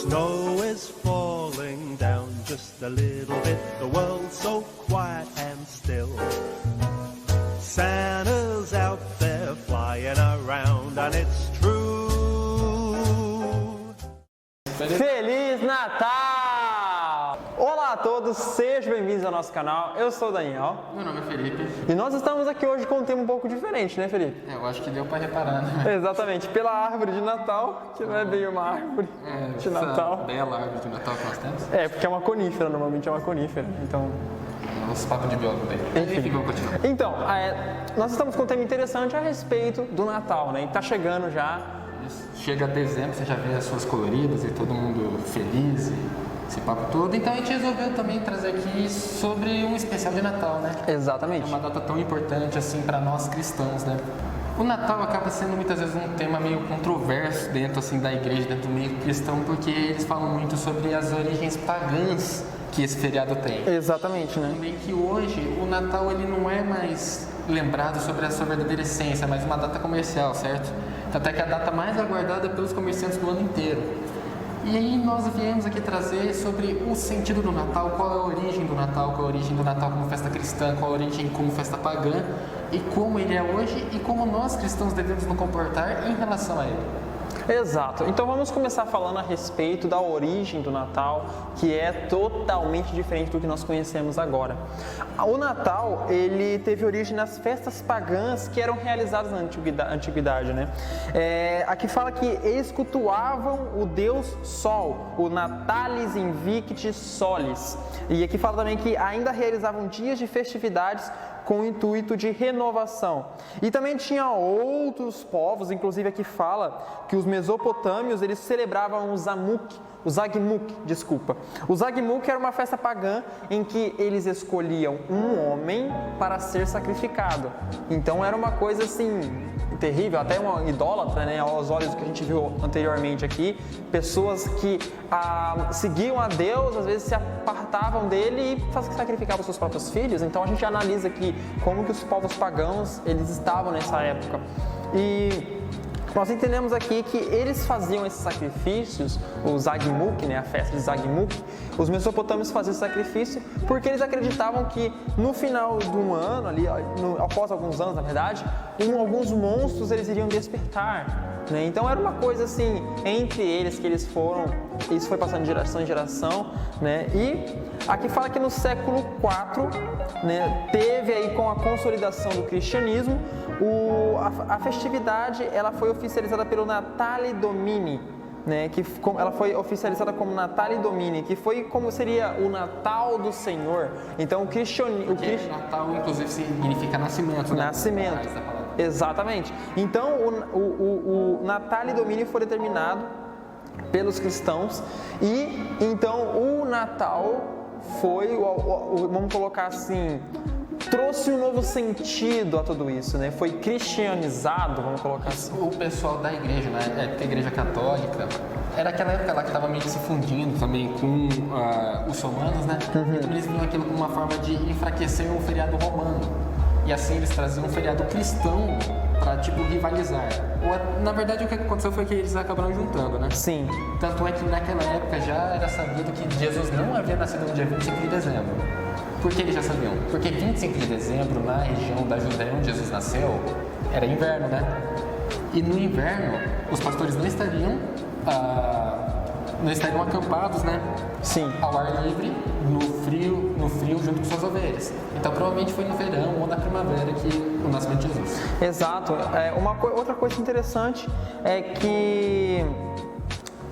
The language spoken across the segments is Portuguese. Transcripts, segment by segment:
Snow is falling down just a little bit. The world's so quiet and still. Santa's out there flying around and it's true. Feliz Natal! Olá a todos, sejam bem-vindos ao nosso canal. Eu sou o Daniel. Meu nome é Felipe. E nós estamos aqui hoje com um tema um pouco diferente, né, Felipe? Eu acho que deu pra reparar, né? Exatamente, pela árvore de Natal, que não é bem uma árvore de Natal. Bela árvore de Natal que nós temos. É, porque é uma conífera, normalmente é uma conífera, então... Os papos de biólogo dele. Enfim, vamos continuar. Então, nós estamos com um tema interessante a respeito do Natal, né? E tá chegando já. Chega dezembro, você já vê as suas coloridas e todo mundo feliz, esse papo todo. Então a gente resolveu também trazer aqui sobre um especial de Natal, né? Exatamente. É uma data tão importante assim para nós cristãos, né? O Natal acaba sendo muitas vezes um tema meio controverso dentro assim da igreja, dentro do meio cristão, porque eles falam muito sobre as origens pagãs que esse feriado tem. Exatamente, né? Também que hoje o Natal ele não é mais lembrado sobre a sua verdadeira essência, mas uma data comercial, certo? Até que é a data mais aguardada pelos comerciantes do ano inteiro. E aí nós viemos aqui trazer sobre o sentido do Natal, qual é a origem do Natal, qual é a origem do Natal como festa cristã, qual é a origem como festa pagã, e como ele é hoje e como nós cristãos devemos nos comportar em relação a ele. Exato. Então vamos começar falando a respeito da origem do Natal, que é totalmente diferente do que nós conhecemos agora. O Natal, ele teve origem nas festas pagãs que eram realizadas na antiguidade, né? Aqui fala que eles cultuavam o deus Sol, o Natalis Invictus Solis. E aqui fala também que ainda realizavam dias de festividades com o intuito de renovação. E também tinha outros povos, inclusive aqui fala que os mesopotâmios, eles celebravam o Zamuk, o Zagmuk, desculpa. O Zagmuk era uma festa pagã em que eles escolhiam um homem para ser sacrificado. Então era uma coisa assim terrível, até uma idólatra, né, aos olhos do que a gente viu anteriormente aqui, pessoas que seguiam a Deus, às vezes se apartavam dele e sacrificavam seus próprios filhos. Então a gente analisa aqui como que os povos pagãos, eles estavam nessa época. E nós entendemos aqui que eles faziam esses sacrifícios, o Zagmuk, né, a festa de Zagmuk, os mesopotâmios faziam esse sacrifício porque eles acreditavam que no final do ano, ali, após alguns anos na verdade, alguns monstros eles iriam despertar, né? Então era uma coisa assim, entre eles que isso foi passando de geração em geração, né? E aqui fala que no século IV, né, teve aí com a consolidação do cristianismo, a festividade ela foi oficializada pelo Natale Domini, né, ela foi oficializada como Natale Domini, que foi como seria o Natal do Senhor. Então o cristianismo... Natal inclusive significa nascimento, né? Nascimento, exatamente. Então o Natale Domini foi determinado pelos cristãos e então o Natal foi, vamos colocar assim, trouxe um novo sentido a tudo isso, né? Foi cristianizado, vamos colocar assim. O pessoal da igreja, né? Porque a igreja católica era aquela época lá que estava meio que se fundindo também com os romanos, né? Então eles viam aquilo como uma forma de enfraquecer o feriado romano. E assim eles traziam um feriado cristão para tipo rivalizar. Na verdade o que aconteceu foi que eles acabaram juntando, né? Sim. Tanto é que naquela época já era sabido que Jesus não havia nascido no dia 25 de dezembro. Por que eles já sabiam? Porque 25 de dezembro, na região da Judéia onde Jesus nasceu, era inverno, né? E no inverno, os pastores não estariam acampados, né? Sim. Ao ar livre, no frio junto com suas ovelhas. Então provavelmente foi no verão ou na primavera que o nascimento de Jesus. Exato. Outra coisa interessante é que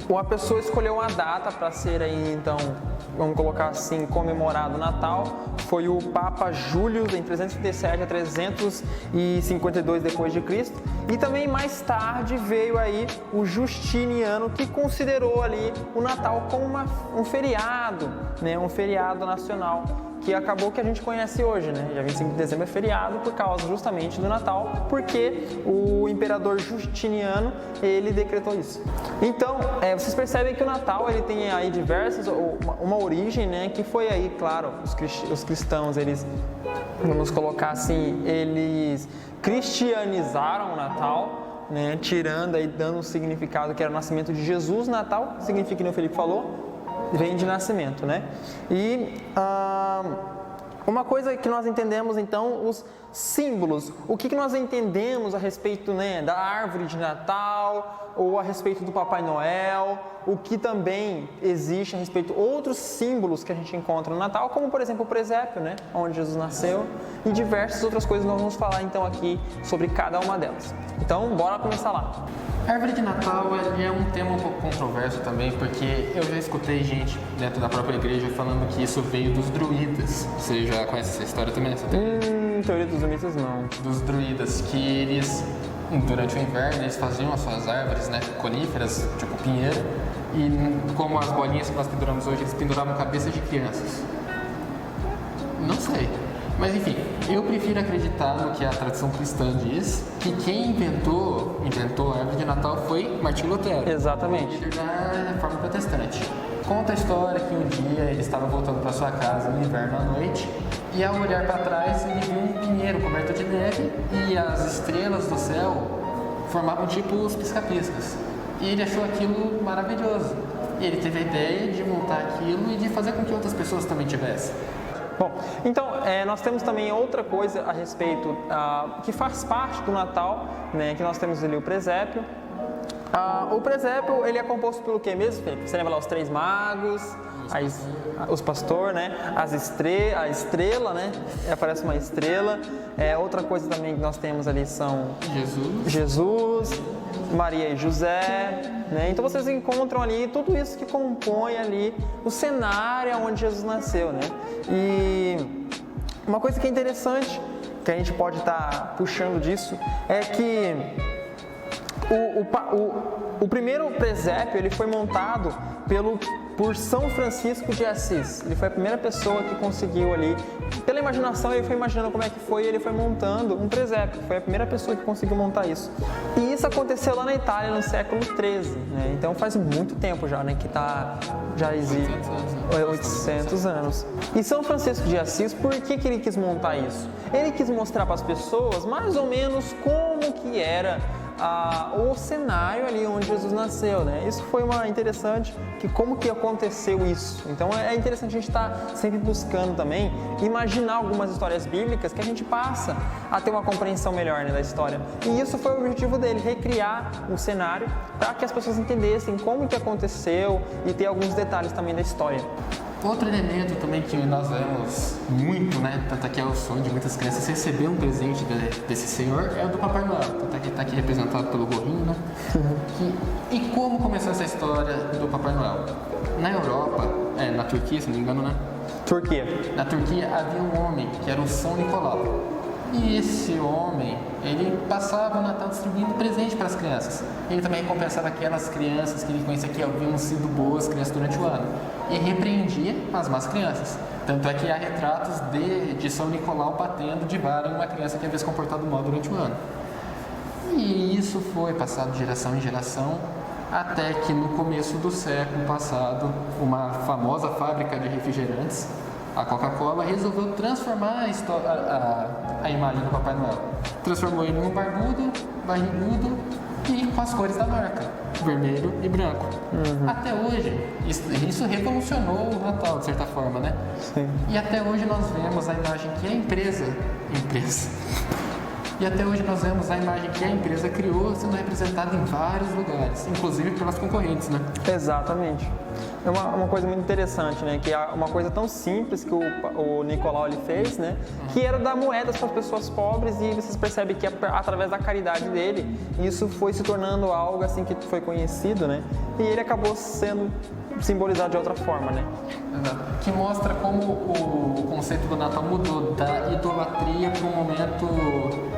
uma pessoa escolheu uma data para ser aí, então, vamos colocar assim, comemorado o Natal, foi o Papa Júlio, em 337 a 352 depois de Cristo, e também mais tarde veio aí o Justiniano, que considerou ali o Natal como um feriado, né, um feriado nacional, que acabou que a gente conhece hoje, né? Dia 25 de dezembro é feriado por causa justamente do Natal, porque o imperador Justiniano, ele decretou isso. Então, vocês percebem que o Natal, ele tem aí uma origem, né? Que foi aí, claro, os cristãos, eles, vamos colocar assim, eles cristianizaram o Natal, né, tirando aí, dando um significado que era o nascimento de Jesus. Natal significa, que o Felipe falou, vem de nascimento, né? E uma coisa que nós entendemos, então, os símbolos. O que nós entendemos a respeito, né, da árvore de Natal ou a respeito do Papai Noel, o que também existe a respeito de outros símbolos que a gente encontra no Natal, como, por exemplo, o presépio, né, onde Jesus nasceu, e diversas outras coisas. Nós vamos falar, então, aqui sobre cada uma delas. Então, bora começar lá. A árvore de Natal é um tema um pouco controverso também, porque eu já escutei gente dentro da própria igreja falando que isso veio dos druidas. Você já conhece essa história também? Teoria dos druidas, não. Dos druidas, que eles, durante o inverno, eles faziam as suas árvores, né, coníferas, tipo pinheiro, e como as bolinhas que nós penduramos hoje, eles penduravam cabeças de crianças. Não sei. Mas enfim, eu prefiro acreditar no que a tradição cristã diz, que quem inventou a árvore de Natal foi Martinho Lutero. Exatamente. Líder da Reforma Protestante. Conta a história que um dia ele estava voltando para sua casa no inverno à noite e, ao olhar para trás, ele viu um pinheiro coberto de neve e as estrelas do céu formavam tipo os pisca-piscas. E ele achou aquilo maravilhoso. E ele teve a ideia de montar aquilo e de fazer com que outras pessoas também tivessem. Bom, então nós temos também outra coisa a respeito que faz parte do Natal, né, que nós temos ali o presépio. O presépio, ele é composto pelo que mesmo, Felipe? Você lembra lá os 3 magos, os pastores, né? A estrela, né? Aparece uma estrela. Outra coisa também que nós temos ali são Jesus, Maria e José, né? Então vocês encontram ali tudo isso que compõe ali o cenário onde Jesus nasceu, né? E uma coisa que é interessante, que a gente pode estar puxando disso, é que o primeiro presépio ele foi montado por São Francisco de Assis. Ele foi a primeira pessoa que conseguiu ali, pela imaginação, ele foi imaginando como é que foi e ele foi montando um presépio. Foi a primeira pessoa que conseguiu montar isso. E isso aconteceu lá na Itália no século XIII, né? Então faz muito tempo já, né, que já existe 800 anos. E São Francisco de Assis, por que ele quis montar isso? Ele quis mostrar para as pessoas mais ou menos como que era o cenário ali onde Jesus nasceu, né? Isso foi interessante, que como que aconteceu isso. Então é interessante a gente estar sempre buscando também imaginar algumas histórias bíblicas que a gente passa a ter uma compreensão melhor, né, da história. E isso foi o objetivo dele, recriar um cenário para que as pessoas entendessem como que aconteceu e ter alguns detalhes também da história. Outro elemento também que nós vemos muito, né, tanto que é o sonho de muitas crianças receber um presente desse senhor, é o do Papai Noel, tanto que está aqui representado pelo gorrinho, né? E como começou essa história do Papai Noel? Na Europa, na Turquia, se não me engano, né? Turquia. Na Turquia havia um homem que era o São Nicolau. E esse homem, ele passava o Natal distribuindo presente para as crianças. Ele também recompensava aquelas crianças que ele conhecia que haviam sido boas crianças durante o ano. E repreendia as más crianças. Tanto é que há retratos de São Nicolau batendo de vara em uma criança que havia se comportado mal durante o ano. E isso foi passado de geração em geração, até que no começo do século passado, uma famosa fábrica de refrigerantes, a Coca-Cola, resolveu transformar a imagem do Papai Noel. Transformou ele num barbudo, barrigudo e com as cores da marca, vermelho e branco. Até hoje, isso revolucionou o Natal, de certa forma, né? Sim. E até hoje nós vemos a imagem que a empresa... E até hoje nós vemos a imagem que a empresa criou sendo representada em vários lugares, inclusive pelas concorrentes, né? Exatamente. É uma coisa muito interessante, né? Que é uma coisa tão simples que o Nicolau ele fez, né? Que era dar moedas para as pessoas pobres, e vocês percebem que através da caridade dele, isso foi se tornando algo assim que foi conhecido, né? E ele acabou sendo simbolizado de outra forma, né? Exato. Que mostra como o conceito do Natal mudou da idolatria para um momento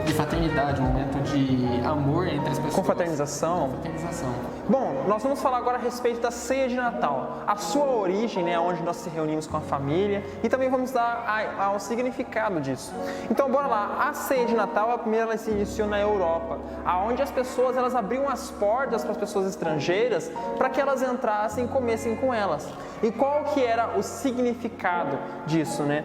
de fraternidade, um momento de amor entre as pessoas. Confraternização. Bom, nós vamos falar agora a respeito da ceia de Natal, a sua origem, né, onde nós se reunimos com a família, e também vamos dar ao significado disso. Então, bora lá. A ceia de Natal, a primeira, ela se iniciou na Europa, aonde as pessoas elas abriam as portas para as pessoas estrangeiras para que elas entrassem e comessem com elas. E qual que era o significado disso, né?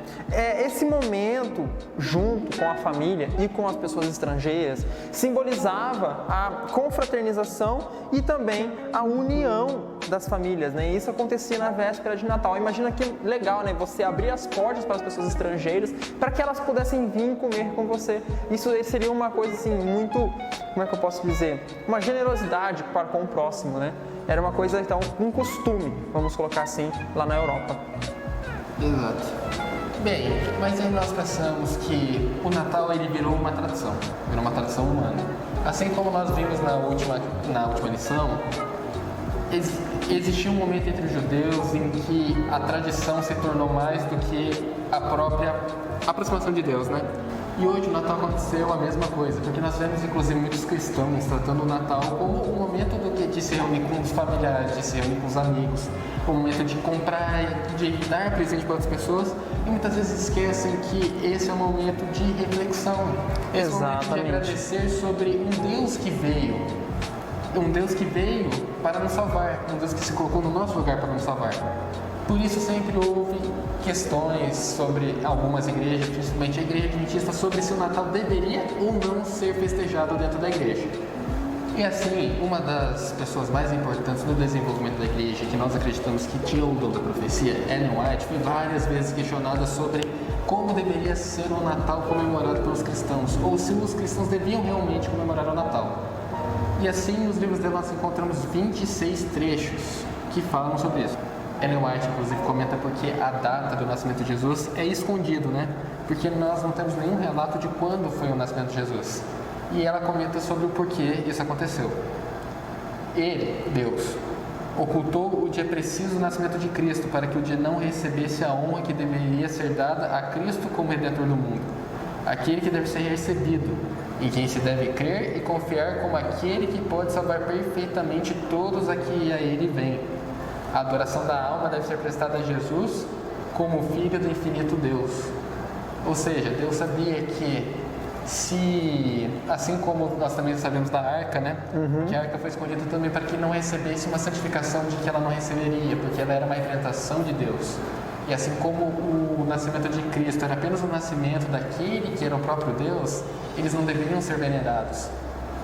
Esse momento junto com a família e com as pessoas pessoas estrangeiras, simbolizava a confraternização e também a união das famílias, né? Isso acontecia na véspera de Natal. Imagina que legal, né? Você abrir as portas para as pessoas estrangeiras para que elas pudessem vir comer com você. Isso seria uma coisa assim muito, como é que eu posso dizer? Uma generosidade para com o próximo, né? Era uma coisa, então, um costume, vamos colocar assim, lá na Europa. Exato. Bem, mas aí nós pensamos que o Natal ele virou uma tradição humana. Assim como nós vimos na última lição, existia um momento entre os judeus em que a tradição se tornou mais do que a própria aproximação de Deus, né? E hoje o Natal aconteceu a mesma coisa, porque nós vemos inclusive muitos cristãos tratando o Natal como um momento de se reunir com os familiares, de se reunir com os amigos, um momento de comprar, de dar presente para outras pessoas, e muitas vezes esquecem que esse é um momento de reflexão, esse é um momento de agradecer sobre um Deus que veio para nos salvar, um Deus que se colocou no nosso lugar para nos salvar. Por isso sempre houve questões sobre algumas igrejas, principalmente a igreja adventista, sobre se o Natal deveria ou não ser festejado dentro da igreja. E assim, uma das pessoas mais importantes no desenvolvimento da igreja, que nós acreditamos que tinha o dom da profecia, Ellen White, foi várias vezes questionada sobre como deveria ser o Natal comemorado pelos cristãos, ou se os cristãos deviam realmente comemorar o Natal. E assim, nos livros dela nós encontramos 26 trechos que falam sobre isso. Ellen White, inclusive, comenta porque a data do nascimento de Jesus é escondido, né? Porque nós não temos nenhum relato de quando foi o nascimento de Jesus. E ela comenta sobre o porquê isso aconteceu. Ele, Deus, ocultou o dia preciso do nascimento de Cristo para que o dia não recebesse a honra que deveria ser dada a Cristo como Redentor do mundo. Aquele que deve ser recebido, em quem se deve crer e confiar como aquele que pode salvar perfeitamente todos a que a ele vêm. A adoração da alma deve ser prestada a Jesus como Filho do infinito Deus. Ou seja, Deus sabia que assim como nós também sabemos da arca, né? Que a arca foi escondida também para que não recebesse uma santificação de que ela não receberia, porque ela era uma representação de Deus. E assim como o nascimento de Cristo era apenas o nascimento daquele que era o próprio Deus, eles não deveriam ser venerados.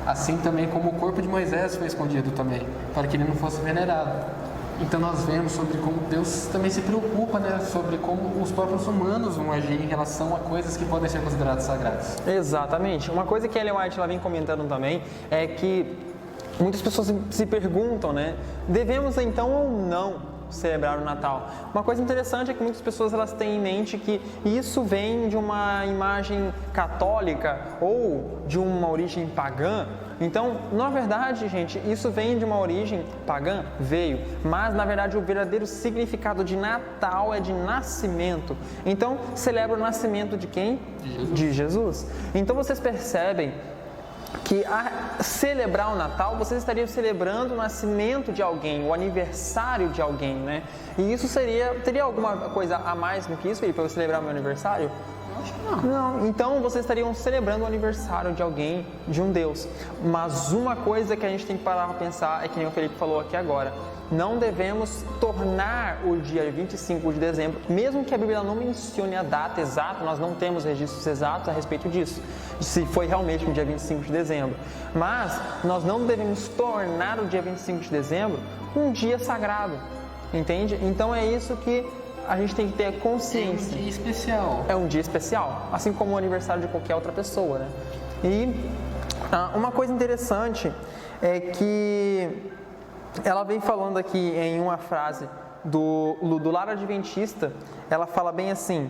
Assim também como o corpo de Moisés foi escondido também, para que ele não fosse venerado. Então nós vemos sobre como Deus também se preocupa, né, sobre como os próprios humanos vão agir em relação a coisas que podem ser consideradas sagradas. Exatamente. Uma coisa que a Ellen White ela vem comentando também é que muitas pessoas se perguntam, né, devemos então ou não celebrar o Natal? Uma coisa interessante é que muitas pessoas elas têm em mente que isso vem de uma imagem católica ou de uma origem pagã. Então, na verdade, gente, isso vem de uma origem pagã? Veio. Mas, na verdade, o verdadeiro significado de Natal é de nascimento. Então, celebra o nascimento de quem? De Jesus. Então, vocês percebem que a celebrar o Natal, vocês estariam celebrando o nascimento de alguém, o aniversário de alguém, né? E isso teria alguma coisa a mais do que isso, Felipe, para eu celebrar meu aniversário? Acho que Não, então vocês estariam celebrando o aniversário de alguém, de um Deus. Mas uma coisa que a gente tem que parar para pensar é que nem o Felipe falou aqui agora. Não devemos tornar o dia 25 de dezembro, mesmo que a Bíblia não mencione a data exata, nós não temos registros exatos a respeito disso, se foi realmente no dia 25 de dezembro. Mas nós não devemos tornar o dia 25 de dezembro um dia sagrado, entende? Então é isso que a gente tem que ter consciência. É um dia especial. É um dia especial, assim como o aniversário de qualquer outra pessoa, né? E uma coisa interessante é que ela vem falando aqui em uma frase do Lar Adventista, ela fala bem assim: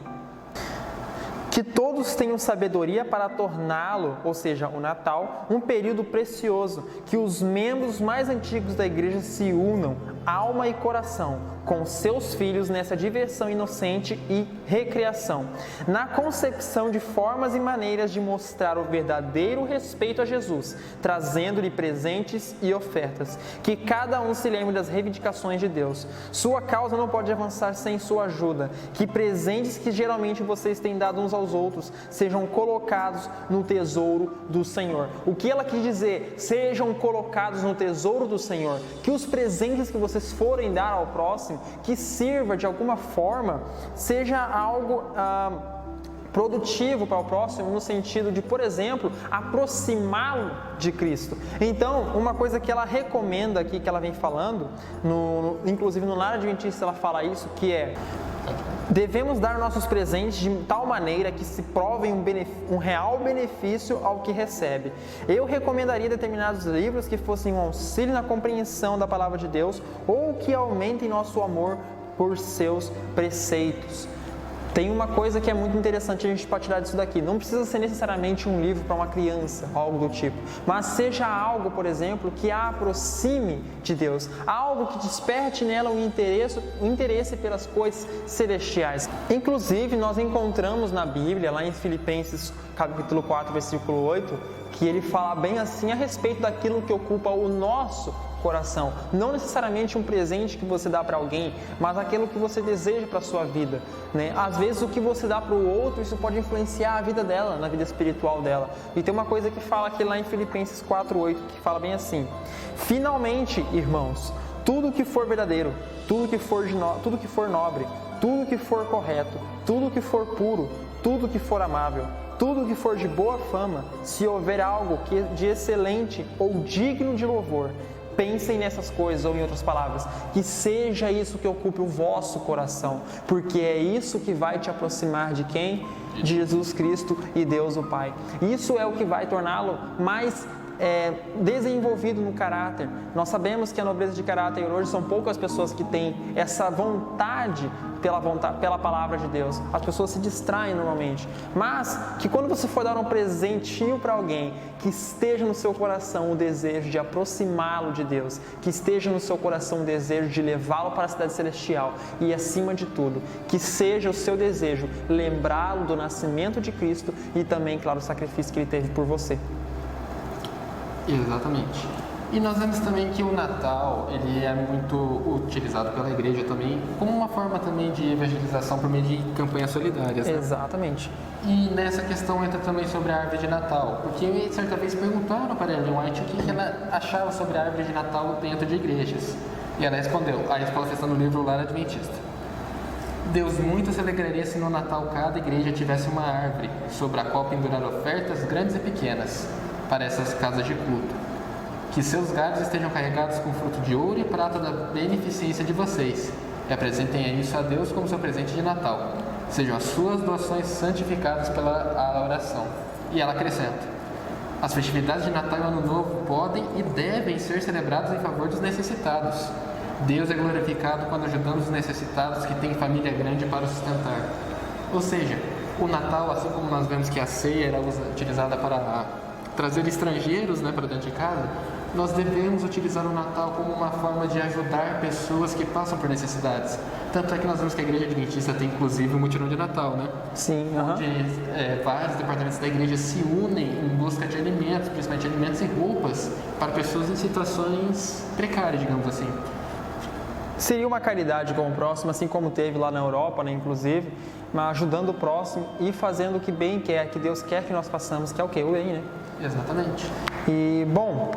que todos tenham sabedoria para torná-lo, ou seja, o Natal, um período precioso, que os membros mais antigos da igreja se unam, alma e coração, com seus filhos nessa diversão inocente e recreação, na concepção de formas e maneiras de mostrar o verdadeiro respeito a Jesus, trazendo-lhe presentes e ofertas, que cada um se lembre das reivindicações de Deus. Sua causa não pode avançar sem sua ajuda, que presentes que geralmente vocês têm dado uns aos outros sejam colocados no tesouro do Senhor. O que ela quis dizer? Sejam colocados no tesouro do Senhor, que os presentes que vocês forem dar ao próximo, que sirva de alguma forma, seja algo produtivo para o próximo no sentido de, por exemplo, aproximá-lo de Cristo. Então, uma coisa que ela recomenda aqui, que ela vem falando, inclusive no Lar Adventista ela fala isso, que é: devemos dar nossos presentes de tal maneira que se provem um real benefício ao que recebe. Eu recomendaria determinados livros que fossem um auxílio na compreensão da palavra de Deus ou que aumentem nosso amor por seus preceitos. Tem uma coisa que é muito interessante a gente partilhar disso daqui. Não precisa ser necessariamente um livro para uma criança, algo do tipo. Mas seja algo, por exemplo, que a aproxime de Deus. Algo que desperte nela o interesse pelas coisas celestiais. Inclusive, nós encontramos na Bíblia, lá em Filipenses capítulo 4, versículo 8, que ele fala bem assim a respeito daquilo que ocupa o nosso coração. Não necessariamente um presente que você dá para alguém, mas aquilo que você deseja para a sua vida, né? Às vezes o que você dá para o outro, isso pode influenciar a vida dela, na vida espiritual dela. E tem uma coisa que fala aqui lá em Filipenses 4:8, que fala bem assim: finalmente, irmãos, tudo que for verdadeiro, tudo que for nobre, tudo que for correto, tudo que for puro, tudo que for amável, tudo que for de boa fama, se houver algo de excelente ou digno de louvor, pensem nessas coisas, ou em outras palavras, que seja isso que ocupe o vosso coração, porque é isso que vai te aproximar de quem? De Jesus Cristo e Deus o Pai. Isso é o que vai torná-lo mais desenvolvido no caráter. Nós sabemos que a nobreza de caráter hoje são poucas pessoas que têm essa vontade pela palavra de Deus. As pessoas se distraem normalmente, mas que quando você for dar um presentinho para alguém, que esteja no seu coração o desejo de aproximá-lo de Deus, que esteja no seu coração o desejo de levá-lo para a cidade celestial e, acima de tudo, que seja o seu desejo lembrá-lo do nascimento de Cristo e também, claro, o sacrifício que Ele teve por você. Exatamente. E nós vemos também que o Natal, ele é muito utilizado pela igreja também como uma forma também de evangelização por meio de campanhas solidárias, né? Exatamente. E nessa questão entra também sobre a árvore de Natal, porque certa vez perguntaram para Ellen White o que ela achava sobre a árvore de Natal dentro de igrejas. E ela respondeu, a resposta está no livro Lar Adventista: Deus muito se alegraria se no Natal cada igreja tivesse uma árvore sobre a qual pendurar ofertas grandes e pequenas para essas casas de culto. Que seus galhos estejam carregados com fruto de ouro e prata da beneficência de vocês, e apresentem isso a Deus como seu presente de Natal. Sejam as suas doações santificadas pela oração. E ela acrescenta: as festividades de Natal e Ano Novo podem e devem ser celebradas em favor dos necessitados. Deus é glorificado quando ajudamos os necessitados que têm família grande para o sustentar. Ou seja, o Natal, assim como nós vemos que a ceia era utilizada para trazer estrangeiros, né, para dentro de casa, nós devemos utilizar o Natal como uma forma de ajudar pessoas que passam por necessidades. Tanto é que nós vemos que a Igreja Adventista tem inclusive um mutirão de Natal, né? Sim. Onde vários departamentos da igreja se unem em busca de alimentos, principalmente alimentos e roupas, para pessoas em situações precárias, digamos assim. Seria uma caridade com o próximo, assim como teve lá na Europa, né, inclusive, mas ajudando o próximo e fazendo o que bem quer, que Deus quer que nós façamos, que é o quê? O bem, né? Exatamente. E, bom,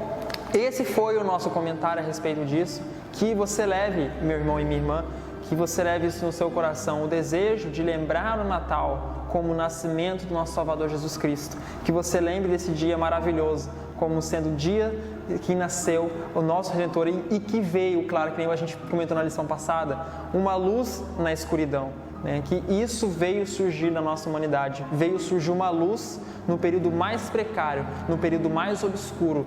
esse foi o nosso comentário a respeito disso. Que você leve, meu irmão e minha irmã, que você leve isso no seu coração, o desejo de lembrar o Natal como o nascimento do nosso Salvador Jesus Cristo. Que você lembre desse dia maravilhoso como sendo o dia que nasceu o nosso Redentor e que veio, claro, que nem a gente comentou na lição passada, uma luz na escuridão. Que isso veio surgir na nossa humanidade, veio surgir uma luz no período mais precário, no período mais obscuro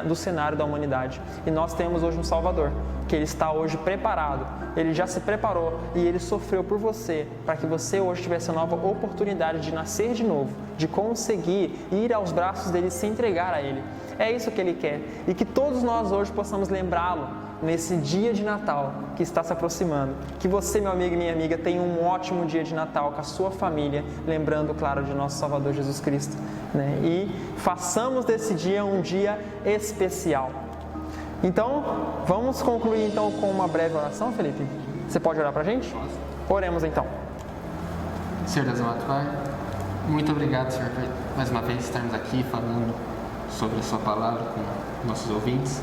do cenário da humanidade. E nós temos hoje um Salvador, que Ele está hoje preparado, Ele já se preparou e Ele sofreu por você, para que você hoje tivesse a nova oportunidade de nascer de novo, de conseguir ir aos braços dEle e se entregar a Ele. É isso que Ele quer, e que todos nós hoje possamos lembrá-lo nesse dia de Natal que está se aproximando. Que você, meu amigo e minha amiga, tenha um ótimo dia de Natal com a sua família, lembrando, claro, de nosso Salvador Jesus Cristo, né? E façamos desse dia um dia especial. Então, vamos concluir então com uma breve oração, Felipe? Você pode orar para a gente? Oremos então. Senhor Deus amado Pai, muito obrigado, Senhor, por mais uma vez estarmos aqui falando sobre a sua palavra com nossos ouvintes.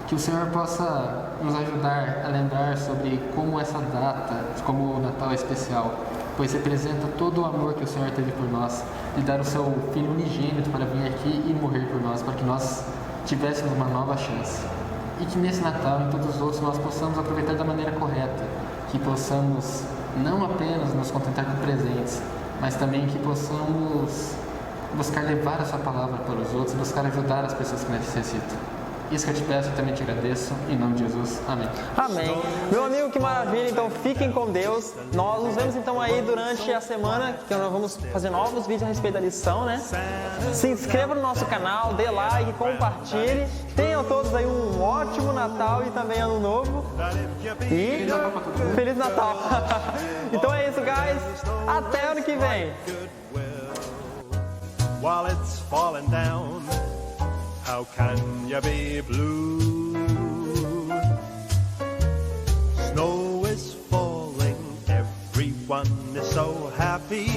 Que o Senhor possa nos ajudar a lembrar sobre como essa data, como o Natal é especial, pois representa todo o amor que o Senhor teve por nós, de dar o seu Filho unigênito para vir aqui e morrer por nós, para que nós tivéssemos uma nova chance. E que nesse Natal e em todos os outros nós possamos aproveitar da maneira correta, que possamos não apenas nos contentar com presentes, mas também que possamos buscar levar a sua palavra para os outros, buscar ajudar as pessoas que necessitam. Isso que eu te peço e também te agradeço, em nome de Jesus. Amém. Amém. Meu amigo, que maravilha. Então fiquem com Deus. Nós nos vemos então aí durante a semana, que nós vamos fazer novos vídeos a respeito da lição, né? Se inscreva no nosso canal, dê like, compartilhe. Tenham todos aí um ótimo Natal e também Ano Novo. E Feliz Natal. Então é isso, guys. Até ano que vem. While it's falling down, how can you be blue? Snow is falling, everyone is so happy.